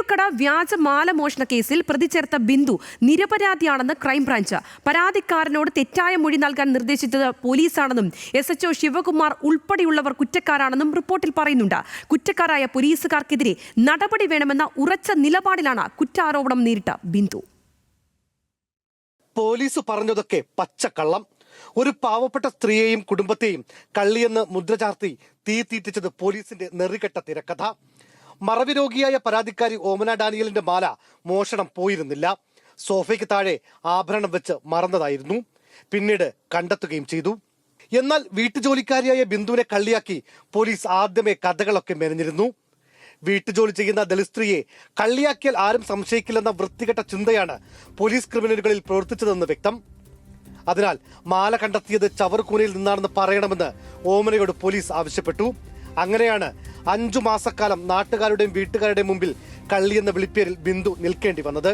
പേരൂർക്കട വ്യാജ മാലമോഷണ കേസിൽ പ്രതി ചേർത്ത ബിന്ദു നിരപരാധിയാണെന്ന് ക്രൈംബ്രാഞ്ച്. പരാതിക്കാരനോട് തെറ്റായ മൊഴി നൽകാൻ നിർദ്ദേശിച്ചത് പോലീസാണെന്നും SHO ശിവകുമാർ ഉൾപ്പെടെയുള്ളവർ കുറ്റക്കാരാണെന്നും റിപ്പോർട്ടിൽ പറയുന്നുണ്ട്. കുറ്റക്കാരായ പോലീസുകാർക്കെതിരെ നടപടി വേണമെന്ന ഉറച്ച നിലപാടിലാണ് കുറ്റാരോപണം നേരിട്ട ബിന്ദു. പോലീസ് പറഞ്ഞതൊക്കെ പച്ചക്കള്ളം. ഒരു പാവപ്പെട്ട സ്ത്രീയെയും കുടുംബത്തെയും കള്ളിയെന്ന് മുദ്ര ചാർത്തി തീ തീറ്റിച്ചത് പോലീസിന്റെ നെറികെട്ട തിരക്കഥ. മറവി രോഗിയായ പരാതിക്കാരി ഓമന ഡാനിയലിന്റെ മാല മോഷണം പോയിരുന്നില്ല. സോഫയ്ക്ക് താഴെ ആഭരണം വെച്ച് മറന്നതായിരുന്നു. പിന്നീട് കണ്ടെത്തുകയും ചെയ്തു. എന്നാൽ വീട്ടുജോലിക്കാരിയായ ബിന്ദുവിനെ കള്ളിയാക്കി പോലീസ് ആദ്യമേ കഥകളൊക്കെ മെനഞ്ഞിരുന്നു. വീട്ടുജോലി ചെയ്യുന്ന ദളിത് സ്ത്രീയെ കള്ളിയാക്കിയാൽ ആരും സംശയിക്കില്ലെന്ന വൃത്തികെട്ട ചിന്തയാണ് പോലീസ് ക്രിമിനലുകളിൽ പ്രവർത്തിച്ചതെന്ന് വ്യക്തം. അതിനാൽ മാല കണ്ടെത്തിയത് ചവറുകൂനയിൽ നിന്നാണെന്ന് പറയണമെന്ന് ഓമനയോട് പോലീസ് ആവശ്യപ്പെട്ടു. അങ്ങനെയാണ് 5 മാസക്കാലം നാട്ടുകാരുടെയും വീട്ടുകാരുടെയും മുമ്പിൽ കള്ളിയെന്ന വിളിപ്പേരിൽ ബിന്ദു നിൽക്കേണ്ടി വന്നത്.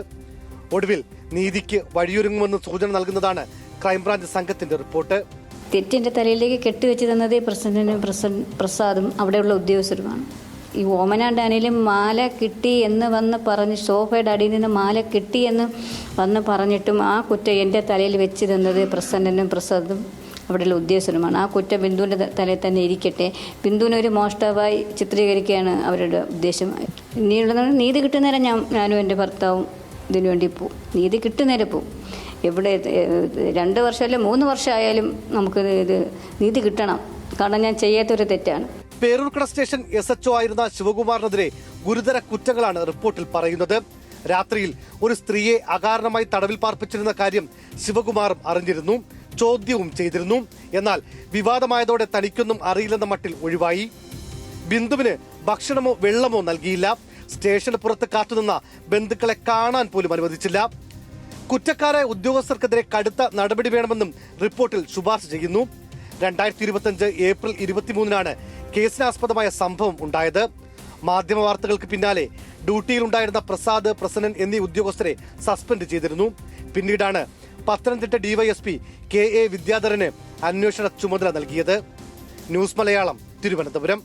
ഒടുവിൽ നീതിക്ക് വഴിയൊരുങ്ങുമെന്ന് സൂചന നൽകുന്നതാണ് ക്രൈംബ്രാഞ്ച് സംഘത്തിന്റെ റിപ്പോർട്ട്. തെറ്റിന്റെ തലയിലേക്ക് കെട്ടിവെച്ച് തന്നത് പ്രസാദും അവിടെയുള്ള ഉദ്യോഗസ്ഥരുമാണ്. ഈ ഓമന ഡാനിയിലും മാല കിട്ടി എന്ന് വന്ന് പറഞ്ഞ് സോഫയുടെ അടിയിൽ നിന്ന് മാല കിട്ടി എന്ന് വന്ന് പറഞ്ഞിട്ടും ആ കുറ്റം എൻ്റെ തലയിൽ വെച്ച് തന്നത് പ്രസാദും അവിടെയുള്ള ഉദ്യോഗസ്ഥരുമാണ്. ആ കുറ്റം ബിന്ദുവിൻ്റെ തലയിൽ തന്നെ ഇരിക്കട്ടെ. ബിന്ദുവിനെ ഒരു മോഷ്ടാവായി ചിത്രീകരിക്കുകയാണ് അവരുടെ ഉദ്ദേശം. ഇനിയുള്ള നീതി കിട്ടുന്നേരം ഞാനും എൻ്റെ ഭർത്താവും ഇതിനു വേണ്ടി പോവും. നീതി കിട്ടുന്നേരം പോവും. എവിടെ 2 വർഷമല്ല 3 വർഷമായാലും നമുക്ക് ഇത് നീതി കിട്ടണം. കാരണം ഞാൻ ചെയ്യാത്തൊരു തെറ്റാണ്. പേരൂർക്കട സ്റ്റേഷൻ SHO ആയിരുന്ന ശിവകുമാറിനെതിരെ ഗുരുതര കുറ്റങ്ങളാണ് റിപ്പോർട്ടിൽ പറയുന്നത്. രാത്രിയിൽ ഒരു സ്ത്രീയെ അകാരണമായി തടവിൽ പാർപ്പിച്ചിരുന്ന കാര്യം ശിവകുമാറും അറിഞ്ഞിരുന്നു, ചോദ്യവും ചെയ്തിരുന്നു. എന്നാൽ വിവാദമായതോടെ തനിക്കൊന്നും അറിയില്ലെന്ന മട്ടിൽ ഒഴിവായി. ബിന്ദുവിന് ഭക്ഷണമോ വെള്ളമോ നൽകിയില്ല. സ്റ്റേഷന് പുറത്ത് കാത്തുനിന്ന ബന്ധുക്കളെ കാണാൻ പോലും അനുവദിച്ചില്ല. കുറ്റക്കാരായ ഉദ്യോഗസ്ഥർക്കെതിരെ കടുത്ത നടപടി വേണമെന്നും റിപ്പോർട്ടിൽ ശുപാർശ ചെയ്യുന്നു. 2025 ഏപ്രിൽ 23-നാണ് കേസിനാസ്പദമായ സംഭവം ഉണ്ടായത്. മാധ്യമ വാർത്തകൾക്ക് പിന്നാലെ ഡ്യൂട്ടിയിലുണ്ടായിരുന്ന പ്രസാദ്, പ്രസന്നൻ എന്നീ ഉദ്യോഗസ്ഥരെ സസ്പെൻഡ് ചെയ്തിരുന്നു. പിന്നീടാണ് പത്തനംതിട്ട DYSP KA വിദ്യാധരന് അന്വേഷണ ചുമതല നൽകിയത്. ന്യൂസ് മലയാളം, തിരുവനന്തപുരം.